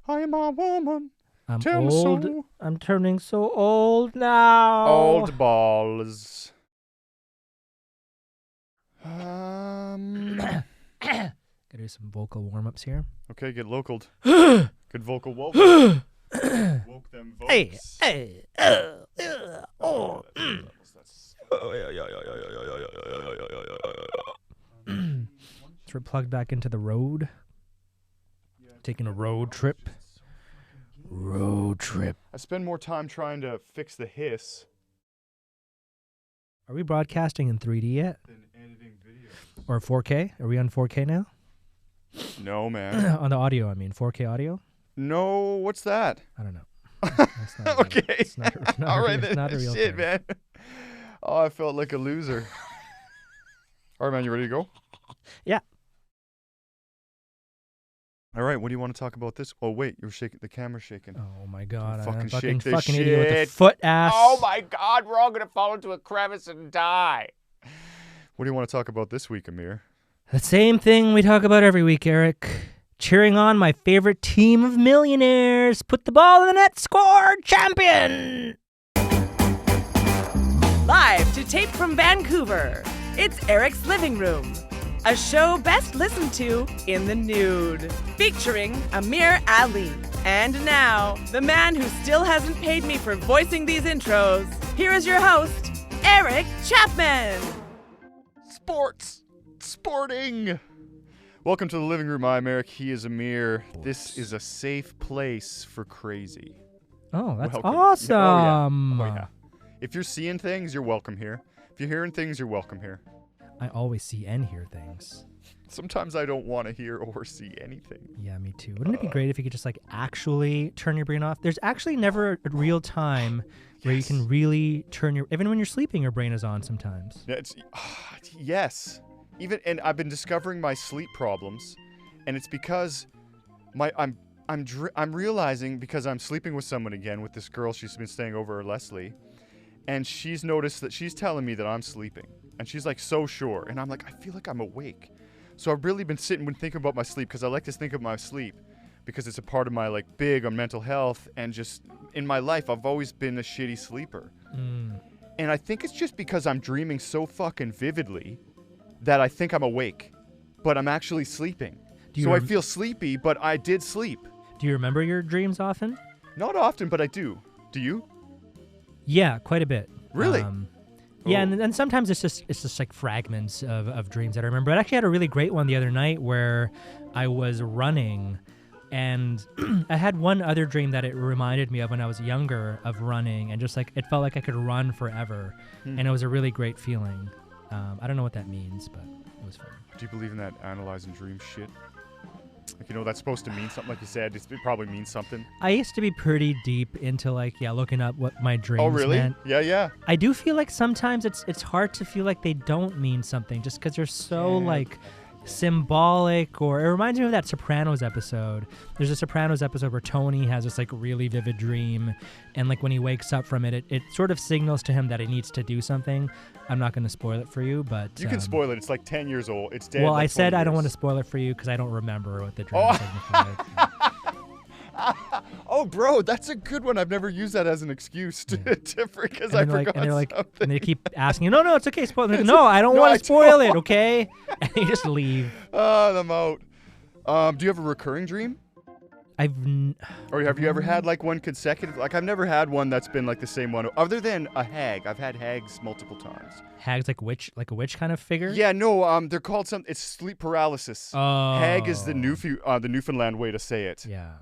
I'm a woman. I'm Tell me old. so. I'm turning so old now. Old balls. Gotta do some vocal warm-ups here. Okay, get localed. Good vocal woke. Woke them vokes. Hey, oh. So we're plugged back into the road. Taking a road trip. Road trip. I spend more time trying to fix the hiss Are we broadcasting in 3D yet? than editing videos. Or 4K? Are we on 4K now? No, man. On the audio, I mean. 4K audio? No, what's that? I don't know. That's not Okay. It's not All right, it's then. not a real Shit, thing. man. Oh, I felt like a loser. All right, man, you ready to go? Yeah. All right, what do you want to talk about this? Oh, wait, you're shaking. The camera's shaking. Oh my god. Fucking I'm shake this fucking idiot with the shit. foot ass. Oh, my God, we're all going to fall into a crevice and die. What do you want to talk about this week, Amir? The same thing we talk about every week, Eric. Cheering on my favorite team of millionaires. Put the ball in the net, score, champion! Live to tape from Vancouver, it's Eric's Living Room, a show best listened to in the nude, featuring Amir Ali. And now, the man who still hasn't paid me for voicing these intros, here is your host, Eric Chapman. Sporting. Welcome to the living room. I'm Eric. He is Amir. This is a safe place for crazy. Oh, that's Welcome. awesome. Oh, yeah. If you're seeing things, you're welcome here. If you're hearing things, you're welcome here. I always see and hear things. Sometimes I don't want to hear or see anything. Yeah, me too. Wouldn't it be great if you could just like actually turn your brain off? There's actually never a real time where you can really turn your, even when you're sleeping, your brain is on sometimes. Yeah, yes. And I've been discovering my sleep problems, and it's because I'm realizing, because I'm sleeping with someone again, with this girl. She's been staying over, Leslie, and she's noticed that she's telling me that I'm sleeping, and she's like so sure, and I'm like, I feel like I'm awake. So I've really been sitting and thinking about my sleep, because I like to think of my sleep because it's a part of my like big on mental health, and just in my life I've always been a shitty sleeper. And I think it's just because I'm dreaming so fucking vividly that I think I'm awake, but I'm actually sleeping. So I feel sleepy, but I did sleep. Do you remember your dreams often? Not often, but I do. Do you? Yeah, quite a bit. Really? Yeah, and sometimes it's just like fragments of dreams that I remember. I actually had a really great one the other night where I was running, and I had one other dream that it reminded me of when I was younger, of running, and just like it felt like I could run forever, and it was a really great feeling. I don't know what that means, but it was fun. Do you believe in that analyzing dream shit? Like, that's supposed to mean something, like you said. It probably means something. I used to be pretty deep into looking up what my dreams Oh, really? meant. Yeah. I do feel like sometimes it's hard to feel like they don't mean something just because they're so symbolic, or it reminds me of that Sopranos episode. There's a Sopranos episode where Tony has this like really vivid dream, and like when he wakes up from it sort of signals to him that he needs to do something. I'm not going to spoil it for you, but you can spoil it. It's like 10 years old. It's dead. Well, like I said 20 I don't want to years. spoil it for you because I don't remember what the dream signified. Oh, bro, that's a good one. I've never used that as an excuse because I forgot something. And they keep asking, no, it's okay, spoil it. No, I don't want to spoil it, okay? And you just leave. I'm out. Do you have a recurring dream? Or have you ever had like one consecutive? Like, I've never had one that's been like the same one, other than a hag. I've had hags multiple times. Hags like a witch kind of figure? Yeah, no, they're called it's sleep paralysis. Oh. Hag is the Newfoundland way to say it. Yeah.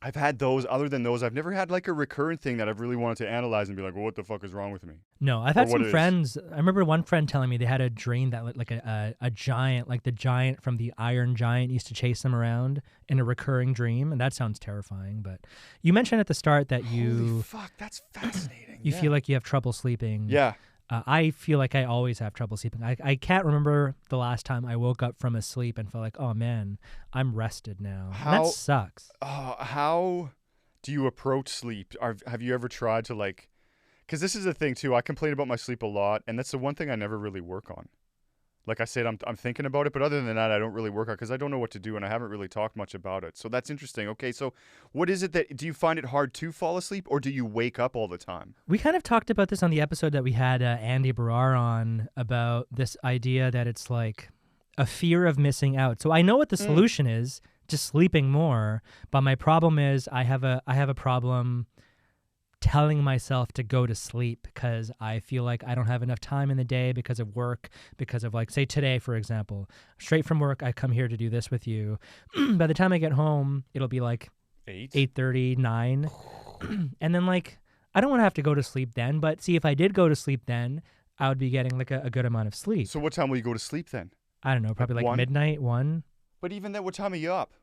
I've had those. Other than those, I've never had like a recurrent thing that I've really wanted to analyze and be like, well, what the fuck is wrong with me? No, I've had some is. friends. I remember one friend telling me they had a dream that like a giant, like the giant from the Iron Giant used to chase them around in a recurring dream, and that sounds terrifying. But you mentioned at the start that Holy fuck, that's fascinating. You feel like you have trouble sleeping. Yeah. I feel like I always have trouble sleeping. I can't remember the last time I woke up from a sleep and felt like, oh man, I'm rested now. And that sucks. How do you approach sleep? Have you ever tried to because this is the thing too, I complain about my sleep a lot, and that's the one thing I never really work on. Like I said, I'm thinking about it, but other than that, I don't really work out because I don't know what to do, and I haven't really talked much about it. So that's interesting. Okay, so what is it do you find it hard to fall asleep, or do you wake up all the time? We kind of talked about this on the episode that we had Andy Barrar on, about this idea that it's like a fear of missing out. So I know what the solution is, just sleeping more, but my problem is I have a problem telling myself to go to sleep because I feel like I don't have enough time in the day because of work, because of, like, say today, for example, straight from work, I come here to do this with you. By the time I get home, it'll be like 8:30, 9. And then, like, I don't want to have to go to sleep then, but see, if I did go to sleep then, I would be getting like a good amount of sleep. So what time will you go to sleep then? I don't know, probably like 1? midnight, 1. But even then, what time are you up?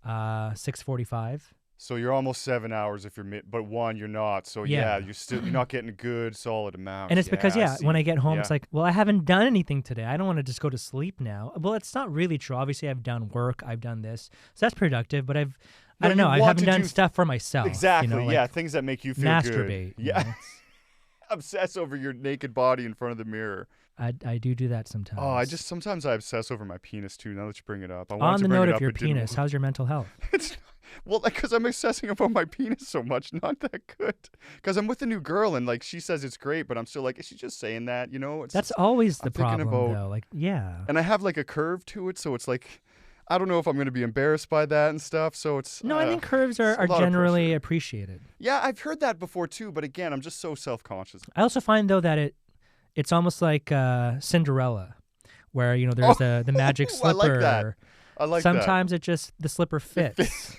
6:45. So you're almost 7 hours if you're but 1 you're not. So yeah, you're not getting a good solid amount. And it's because when I get home, it's like, well, I haven't done anything today. I don't want to just go to sleep now. Well, it's not really true. Obviously, I've done work. I've done this, so that's productive. But I don't know. I haven't done stuff for myself. Exactly. Like things that make you feel masturbate. good. Yeah. Obsess over your naked body in front of the mirror. I do that sometimes. Oh, sometimes I obsess over my penis too. Now that you bring it up, On the note of your penis, how's your mental health? Well, because I'm obsessing about my penis so much, not that good. Because I'm with a new girl, and like she says it's great, but I'm still like, is she just saying that? You know, that's always the problem, though. Like, yeah. And I have like a curve to it, so it's like, I don't know if I'm going to be embarrassed by that and stuff. So it's no, I think curves are generally appreciated. Yeah, I've heard that before too, but again, I'm just so self-conscious. I also find though that it's almost like Cinderella, where there's the magic slipper. I like that. Sometimes the slipper fits.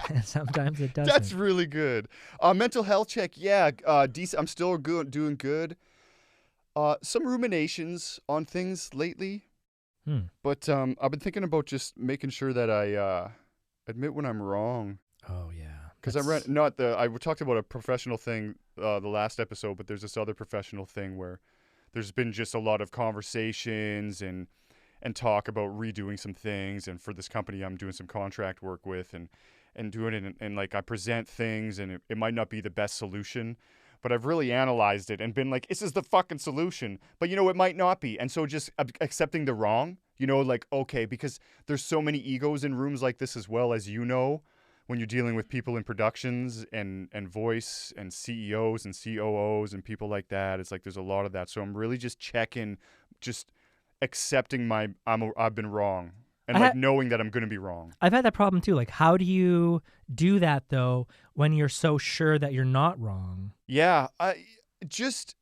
And sometimes it doesn't. That's really good. Mental health check, yeah, decent. I'm still doing good. Some ruminations on things lately, but I've been thinking about just making sure that I admit when I'm wrong. Oh yeah, because I talked about a professional thing the last episode, but there's this other professional thing where there's been just a lot of conversations and talk about redoing some things, and for this company I'm doing some contract work with and doing it and like I present things and it might not be the best solution, but I've really analyzed it and been like, this is the fucking solution, but it might not be. And so just accepting the wrong, like, okay, because there's so many egos in rooms like this as well, as when you're dealing with people in productions and voice and CEOs and COOs and people like that. It's like there's a lot of that. So I'm really just checking, just accepting I've been wrong. And knowing that I'm going to be wrong. I've had that problem too. Like, how do you do that though when you're so sure that you're not wrong? Yeah, just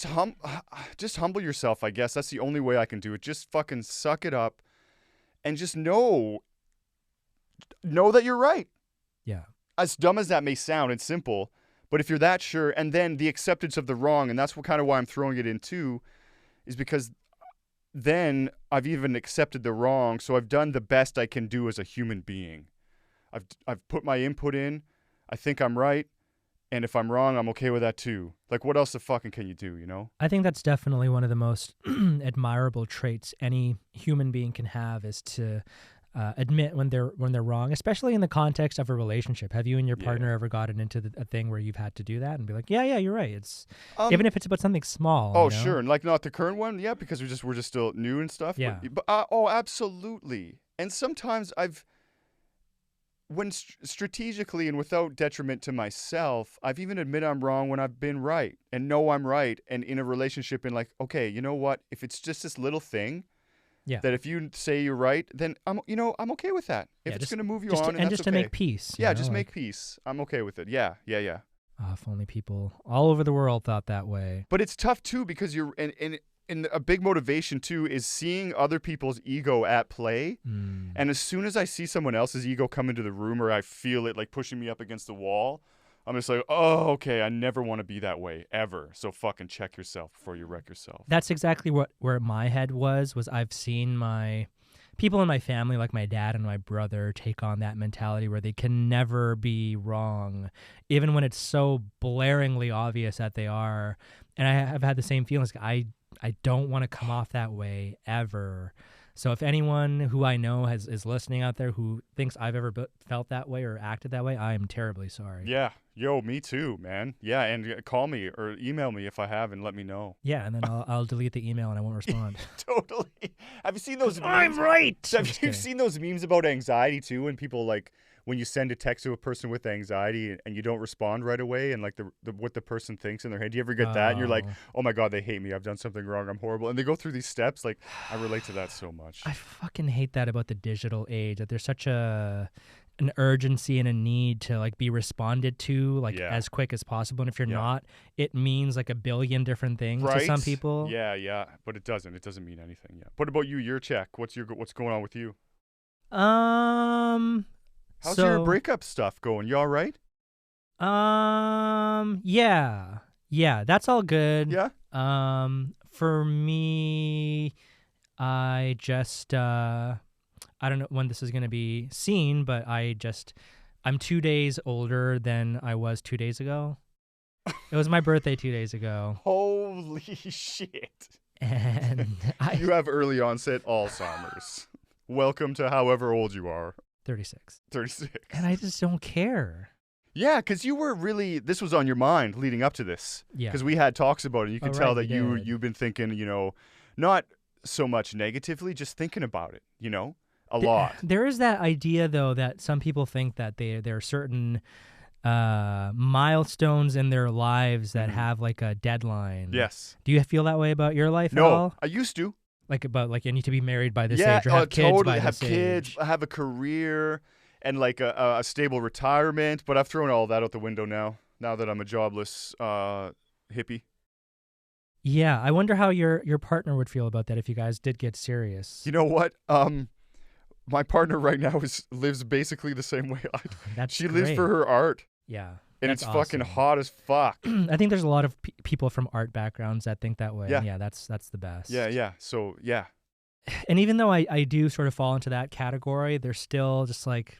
humble yourself. I guess that's the only way I can do it. Just fucking suck it up, and just know that you're right. Yeah. As dumb as that may sound, it's simple. But if you're that sure, and then the acceptance of the wrong, and that's kind of why I'm throwing it in too, is because then I've even accepted the wrong, so I've done the best I can do as a human being. I've put my input in. I think I'm right, and if I'm wrong, I'm okay with that too. Like, what else the fucking can you do, I think that's definitely one of the most admirable traits any human being can have, is to admit when they're wrong, especially in the context of a relationship. Have you and your partner ever gotten into a thing where you've had to do that and be like, yeah, you're right. It's even if it's about something small. Oh, sure. And like not the current one. Yeah. Because we're just still new and stuff. Yeah. But absolutely. And sometimes when strategically and without detriment to myself, I've even admitted I'm wrong when I've been right and know I'm right. And in a relationship and like, okay, you know what? If it's just this little thing, yeah, that if you say you're right, then I'm okay with that. If it's going to move you on, and just to make peace. Yeah, just make peace. I'm okay with it. Yeah. If only people all over the world thought that way. But it's tough too, because you're and a big motivation too is seeing other people's ego at play. And as soon as I see someone else's ego come into the room, or I feel it like pushing me up against the wall, I'm just like, oh, okay, I never want to be that way, ever. So fucking check yourself before you wreck yourself. That's exactly where my head was I've seen my people in my family, like my dad and my brother, take on that mentality where they can never be wrong, even when it's so blaringly obvious that they are. And I have had the same feelings. I don't want to come off that way, ever. So if anyone who I know is listening out there who thinks I've ever felt that way or acted that way, I am terribly sorry. Yeah. Yo, me too, man. Yeah, and call me or email me if I have and let me know. Yeah, and then I'll delete the email and I won't respond. Totally. Have you seen those memes? I'm right. Have you seen those memes about anxiety too? When people like when you send a text to a person with anxiety and you don't respond right away, and like the what the person thinks in their head. Do you ever get that? And you're like, oh my God, they hate me. I've done something wrong. I'm horrible. And they go through these steps. Like, I relate to that so much. I fucking hate that about the digital age. That there's such an urgency and a need to like be responded to like as quick as possible. And if you're not, it means like a billion different things to some people. Yeah. But it doesn't. It doesn't mean anything. Yeah. What about you? Your check. What's going on with you? How's your breakup stuff going? You all right? Yeah, that's all good. Yeah. For me, I just I don't know when this is going to be seen, but I'm 2 days older than I was 2 days ago. It was my birthday 2 days ago. Holy shit. And you have early onset Alzheimer's. Welcome to however old you are. 36. 36. And I just don't care. Yeah, because you were really, this was on your mind leading up to this. Yeah. Because we had talks about it. You can tell that did. you've been thinking, not so much negatively, just thinking about it, a lot. There is that idea, though, that some people think that there are certain milestones in their lives that have like a deadline. Yes. Do you feel that way about your life at No, all? I used to. Like you need to be married by this age or have kids totally. by have this kids, age. have a career, and like a stable retirement. But I've thrown all that out the window now that I'm a jobless hippie. Yeah, I wonder how your partner would feel about that if you guys did get serious. You know what? My partner right now lives basically the same way I do. She lives for her art. Yeah. And it's fucking hot as fuck. I think there's a lot of people from art backgrounds that think that way. Yeah. Yeah, that's the best. Yeah. So, yeah. And even though I do sort of fall into that category, there's still just like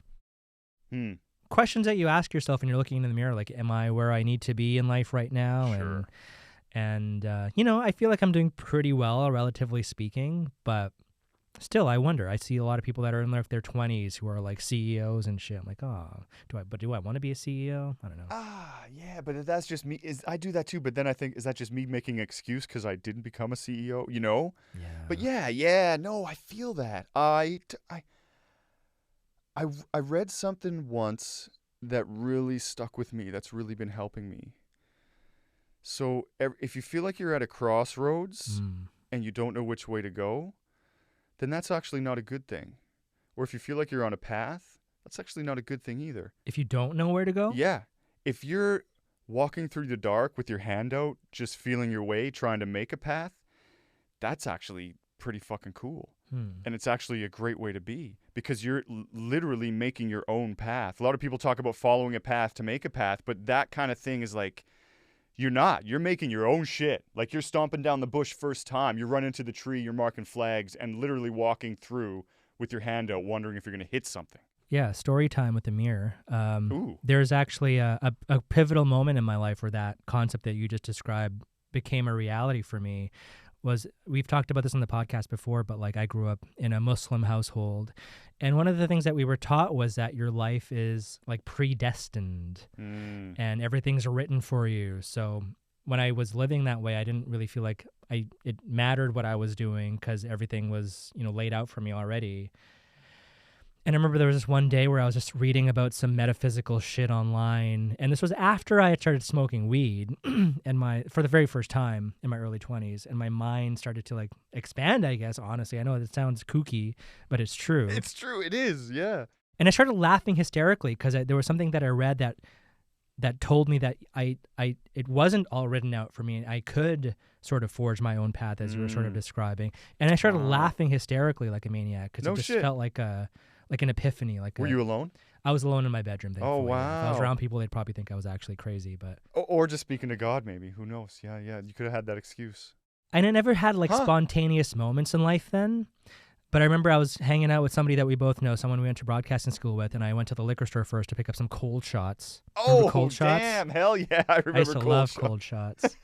questions that you ask yourself when you're looking in the mirror, like, am I where I need to be in life right now? Sure. And I feel like I'm doing pretty well, relatively speaking, but still, I wonder. I see a lot of people that are in their 20s who are like CEOs and shit. I'm like, do I want to be a CEO? I don't know. Yeah, but that's just me. I do that too, but then I think, is that just me making an excuse because I didn't become a CEO? Yeah. But no, I feel that. I read something once that really stuck with me. That's really been helping me. So if you feel like you're at a crossroads and you don't know which way to go, then that's actually not a good thing. Or if you feel like you're on a path, that's actually not a good thing either. If you don't know where to go? Yeah. If you're walking through the dark with your hand out, just feeling your way, trying to make a path, that's actually pretty fucking cool. And it's actually a great way to be because you're literally making your own path. A lot of people talk about following a path to make a path, but that kind of thing is like, you're not. You're making your own shit. Like you're stomping down the bush first time. You run into the tree, you're marking flags, and literally walking through with your hand out, wondering if you're going to hit something. Yeah, story time with Amir. Ooh. There's actually a pivotal moment in my life where that concept that you just described became a reality for me. We've talked about this on the podcast before, but like I grew up in a Muslim household. And one of the things that we were taught was that your life is like predestined and everything's written for you. So when I was living that way, I didn't really feel like it mattered what I was doing because everything was, laid out for me already. And I remember there was this one day where I was just reading about some metaphysical shit online. And this was after I had started smoking weed and for the very first time in my early 20s. And my mind started to like expand, I guess, honestly. I know it sounds kooky, but it's true. It's true. It is. Yeah. And I started laughing hysterically because there was something that I read that told me that it wasn't all written out for me. I could sort of forge my own path as you were sort of describing. And I started laughing hysterically like a maniac because it just felt like an epiphany. Were you alone? I was alone in my bedroom. Thankfully. Oh, wow. If I was around people, they'd probably think I was actually crazy. But or just speaking to God, maybe. Who knows? Yeah. You could have had that excuse. And I never had spontaneous moments in life then. But I remember I was hanging out with somebody that we both know, someone we went to broadcasting school with, and I went to the liquor store first to pick up some cold shots. Remember cold shots? Damn. Hell yeah. I remember I used to cold love shots. cold shots.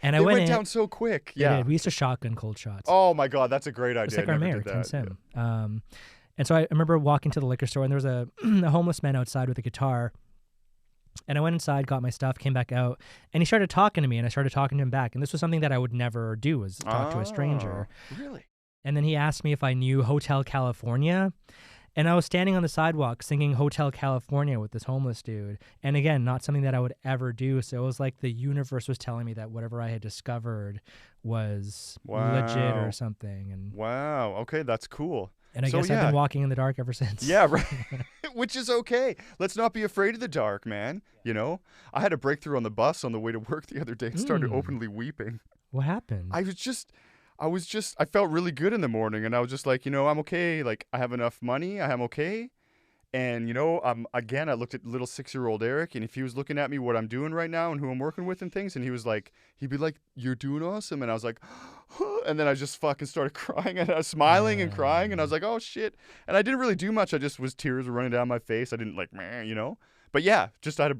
And I They went went in, down so quick. they Yeah. did. We used to shotgun cold shots. Oh my God, that's a great idea. It's like I our never mayor, did Ken that. Sim. And so I remember walking to the liquor store, and there was a homeless man outside with a guitar. And I went inside, got my stuff, came back out, and he started talking to me, and I started talking to him back. And this was something that I would never do, was talk to a stranger. Really? And then he asked me if I knew Hotel California. And I was standing on the sidewalk singing Hotel California with this homeless dude. And again, not something that I would ever do. So it was like the universe was telling me that whatever I had discovered was legit or something. And wow. Okay, that's cool. And I So, guess yeah. I've been walking in the dark ever since. Yeah, right. Which is okay. Let's not be afraid of the dark, man. You know, I had a breakthrough on the bus on the way to work the other day and started openly weeping. What happened? I felt really good in the morning, and I was just like, you know, I'm okay. Like, I have enough money. I am okay. And, you know, again, I looked at little 6-year-old Eric, and if he was looking at me, what I'm doing right now and who I'm working with and things, and he'd be like, you're doing awesome. And I was like, and then I just fucking started crying, and I was smiling and crying, and I was like, oh, shit. And I didn't really do much. Tears were running down my face. I didn't like, man, you know. But yeah,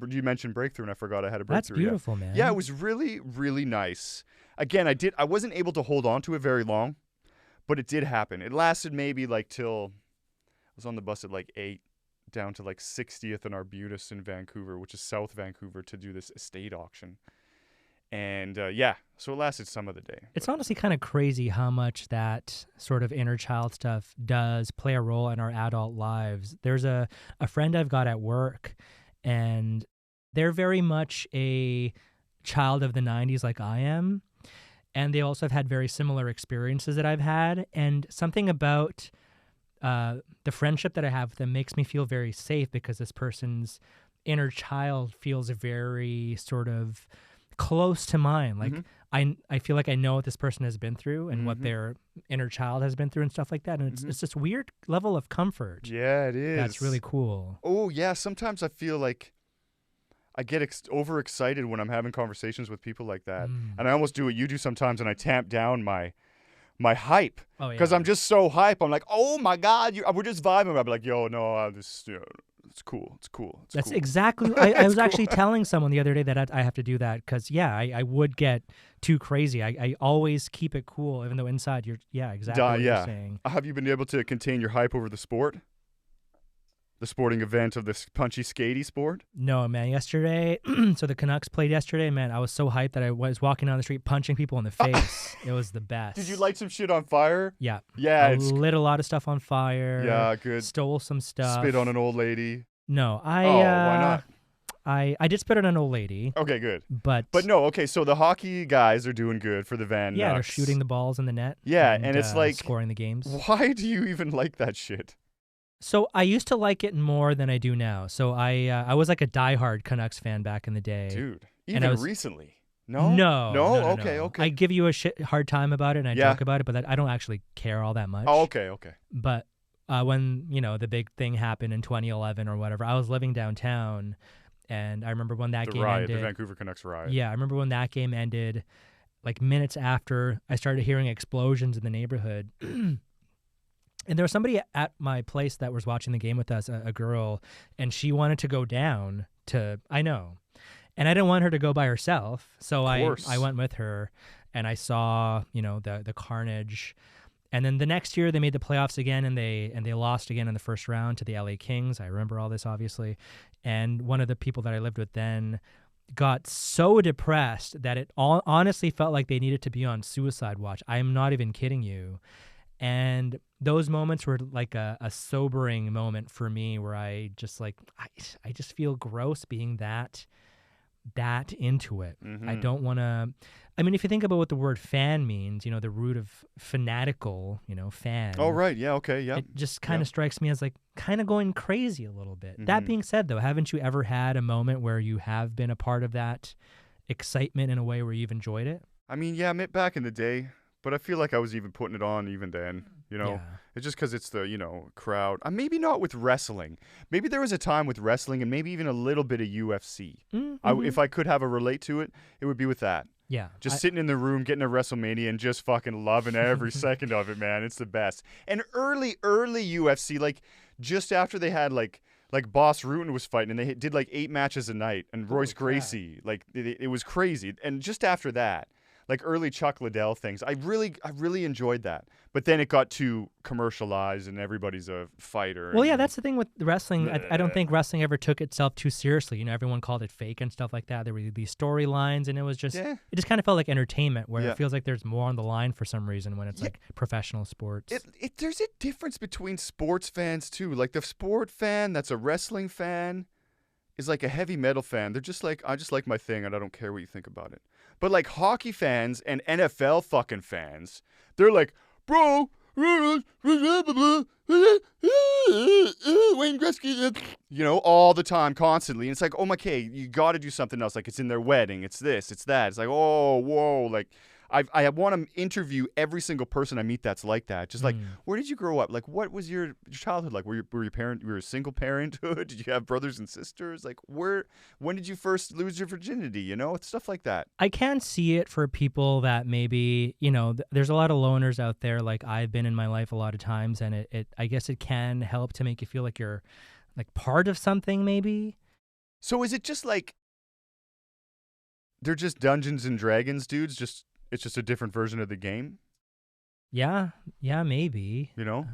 you mentioned breakthrough, and I forgot I had a breakthrough. That's beautiful, man. Yeah, it was really, really nice. Again, I wasn't able to hold on to it very long, but it did happen. It lasted maybe like till I was on the bus at like 8 down to like 60th and Arbutus in Vancouver, which is South Vancouver, to do this estate auction. And so it lasted some of the day. It's honestly kind of crazy how much that sort of inner child stuff does play a role in our adult lives. There's a friend I've got at work, and they're very much a child of the 90s like I am. And they also have had very similar experiences that I've had. And something about the friendship that I have with them makes me feel very safe, because this person's inner child feels very sort of close to mine. Like I feel like I know what this person has been through and what their inner child has been through and stuff like that. And it's this weird level of comfort. Yeah, it is. That's really cool. Oh, yeah. Sometimes I feel like I get overexcited when I'm having conversations with people like that. And I almost do what you do sometimes, and I tamp down my hype. Oh, yeah. Because I'm just so hype. I'm like, oh, my God, we're just vibing. I'll be like, yo, no, it's cool. It's cool. That's cool. exactly. I was actually telling someone the other day that I have to do that, because, I would get too crazy. I always keep it cool, even though inside exactly what you're saying. Have you been able to contain your hype over the sport? The sporting event of this punchy, skatey sport? No, man. Yesterday, so the Canucks played yesterday, man. I was so hyped that I was walking down the street punching people in the face. It was the best. Did you light some shit on fire? Yeah. Yeah. I lit a lot of stuff on fire. Yeah, good. Stole some stuff. Spit on an old lady? No, why not? I did spit on an old lady. Okay, good. But no, okay, so the hockey guys are doing good for the Van yeah, Nucks. they're shooting the balls in the net. Yeah, and it's like scoring the games. Why do you even like that shit? So I used to like it more than I do now. So I was like a diehard Canucks fan back in the day. Dude, even recently? No? No. Okay. I give you a hard time about it, and I joke about it, but I don't actually care all that much. Oh, okay. But when, the big thing happened in 2011 or whatever, I was living downtown, and I remember when that game ended. The Vancouver Canucks riot. Yeah, I remember when that game ended, like minutes after, I started hearing explosions in the neighborhood. And there was somebody at my place that was watching the game with us, a girl, and she wanted to go down to, I know. And I didn't want her to go by herself, so I went with her, and I saw, the carnage. And then the next year they made the playoffs again, and they lost again in the first round to the LA Kings. I remember all this, obviously. And one of the people that I lived with then got so depressed that it honestly felt like they needed to be on suicide watch. I'm not even kidding you. And those moments were like a sobering moment for me, where I just I just feel gross being that into it. I don't want to. I mean, if you think about what the word fan means, the root of fanatical, fan. Oh, right. Yeah. Okay. Yeah. It just kind of strikes me as like kind of going crazy a little bit. That being said, though, haven't you ever had a moment where you have been a part of that excitement in a way where you've enjoyed it? I mean, yeah, back in the day. But I feel like I was even putting it on even then, Yeah. It's just because it's the, crowd. Maybe not with wrestling. Maybe there was a time with wrestling and maybe even a little bit of UFC. If I could have a relate to it, it would be with that. Yeah. Just sitting in the room, getting a WrestleMania and just fucking loving every second of it, man. It's the best. And early UFC, like just after they had like Boss Rutan was fighting and they did like 8 matches a night and Royce Gracie, like it was crazy. And just after that, like early Chuck Liddell things. I really enjoyed that. But then it got too commercialized, and everybody's a fighter. Well, yeah, that's the thing with wrestling. I don't think wrestling ever took itself too seriously. You know, everyone called it fake and stuff like that. There were these storylines, and it just kind of felt like entertainment, where it feels like there's more on the line for some reason when it's like professional sports. There's a difference between sports fans too. Like the sport fan that's a wrestling fan is like a heavy metal fan. They're just like, I just like my thing, and I don't care what you think about it. But like hockey fans and NFL fucking fans, they're like, bro, Wayne Gretzky, you know, all the time, constantly. And it's like, oh my, okay, you got to do something else. Like, it's in their wedding, it's this, it's that. It's like, oh, whoa, like, I want to interview every single person I meet that's like that. Just like, where did you grow up? Like, what was your childhood like? Were you a single parenthood? Did you have brothers and sisters? Like, when did you first lose your virginity? You know, stuff like that. I can see it for people that maybe, you know, there's a lot of loners out there, like I've been in my life a lot of times, and I guess it can help to make you feel like you're like part of something, maybe. So is it just like they're just Dungeons and Dragons dudes? It's just a different version of the game? Yeah, maybe. You know?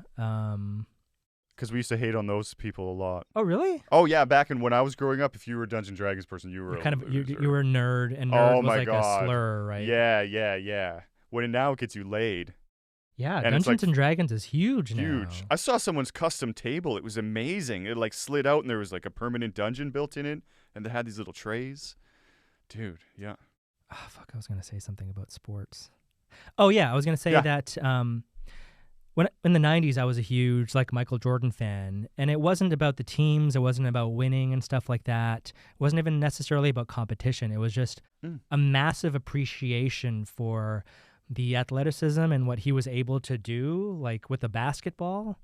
Because we used to hate on those people a lot. Oh, really? Oh, yeah. Back when I was growing up, if you were a Dungeons and Dragons person, you were you were a nerd, and nerd was like a slur, right? Yeah. When now it gets you laid. Yeah, and Dungeons and Dragons is huge now. Huge. I saw someone's custom table. It was amazing. It like slid out, and there was like a permanent dungeon built in it, and they had these little trays. Dude, yeah. Oh, fuck, I was going to say something about sports. Oh, yeah, I was going to say that when in the 90s, I was a huge like Michael Jordan fan, and it wasn't about the teams, it wasn't about winning and stuff like that. It wasn't even necessarily about competition. It was just a massive appreciation for the athleticism and what he was able to do, like with the basketball.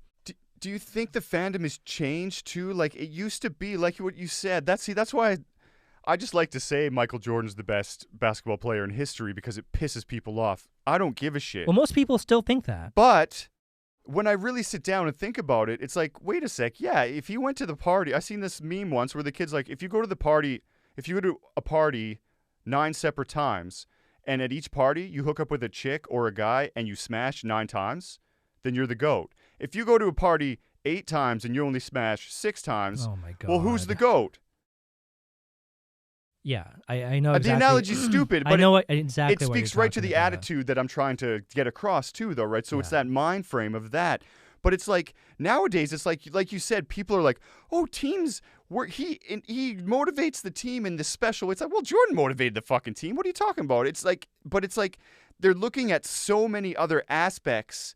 Do you think the fandom has changed too? Like it used to be, like what you said. That's why I just like to say Michael Jordan's the best basketball player in history because it pisses people off. I don't give a shit. Well, most people still think that. But when I really sit down and think about it, it's like, wait a sec. Yeah, if you went to the party, I seen this meme once where the kid's like, if you go to a party 9 separate times, and at each party you hook up with a chick or a guy and you smash 9 times, then you're the GOAT. If you go to a party 8 times and you only smash 6 times, oh my God. Well, who's the GOAT? Yeah, I know exactly. The analogy's stupid, but I know exactly it speaks right to the attitude that I'm trying to get across too, though, right? So it's that mind frame of that. But it's like nowadays, it's like you said, people are like, oh, teams. He motivates the team in this special. It's like, well, Jordan motivated the fucking team. What are you talking about? It's like they're looking at so many other aspects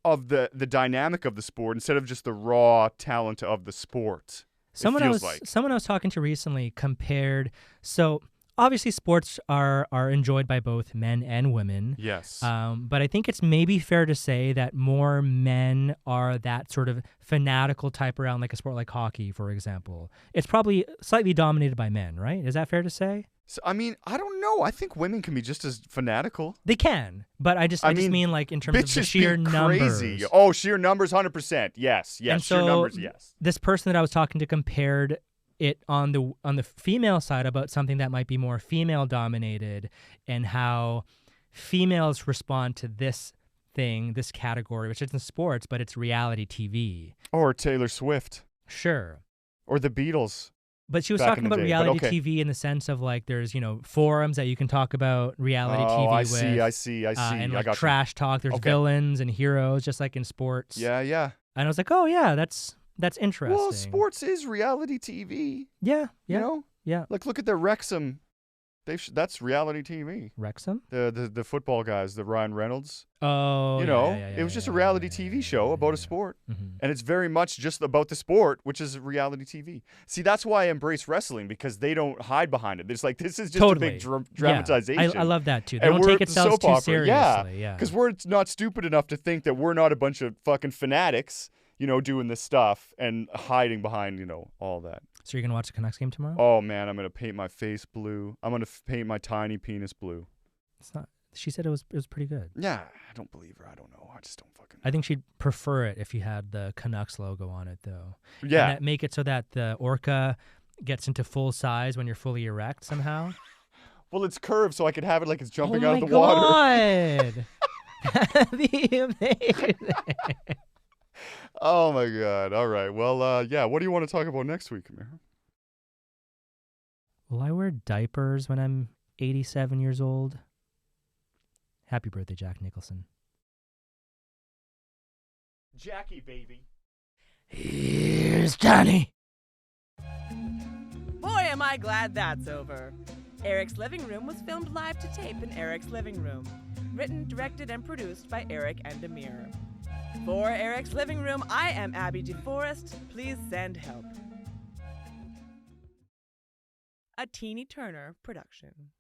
of the dynamic of the sport instead of just the raw talent of the sport. Someone I was talking to recently compared. So obviously sports are enjoyed by both men and women. Yes. But I think it's maybe fair to say that more men are that sort of fanatical type around like a sport like hockey, for example. It's probably slightly dominated by men, right? Is that fair to say? So, I mean, I don't know. I think women can be just as fanatical. They can, but I just mean like in terms of the sheer numbers. Crazy. Oh, sheer numbers, 100%. Yes, and sheer numbers, yes. This person that I was talking to compared it on the female side about something that might be more female dominated and how females respond to this thing, this category, which isn't sports, but it's reality TV. Or Taylor Swift. Sure. Or the Beatles. But she was talking about reality TV in the sense of like there's, forums that you can talk about reality TV with. I see. And like trash talk. There's villains and heroes, just like in sports. Yeah. And I was like, oh, yeah, that's interesting. Well, sports is reality TV. Yeah. You know? Yeah. Like, look at the Wrexham. That's reality TV. Wrexham? The football guys, the Ryan Reynolds. Oh, it was just a reality TV show about a sport. Mm-hmm. And it's very much just about the sport, which is reality TV. See, that's why I embrace wrestling, because they don't hide behind it. It's like, this is just a big dramatization. I love that, too. They don't take itself too seriously. Yeah. Because we're not stupid enough to think that we're not a bunch of fucking fanatics, doing this stuff and hiding behind, all that. So you're going to watch the Canucks game tomorrow? Oh, man, I'm going to paint my face blue. I'm going to paint my tiny penis blue. It's not. She said it was pretty good. Yeah, I don't believe her. I don't know. I just don't fucking know. I think she'd prefer it if you had the Canucks logo on it, though. Yeah. And make it so that the orca gets into full size when you're fully erect somehow. Well, it's curved, so I could have it like it's jumping Oh out my of the water. God. That'd be amazing. Oh my God. All right. Well, yeah. What do you want to talk about next week, Amir? Will I wear diapers when I'm 87 years old? Happy birthday, Jack Nicholson. Jackie, baby. Here's Johnny. Boy, am I glad that's over. Eric's Living Room was filmed live to tape in Eric's Living Room. Written, directed, and produced by Eric and Amir. For Eric's Living Room, I am Abby DeForest. Please send help. A Teeny Turner production.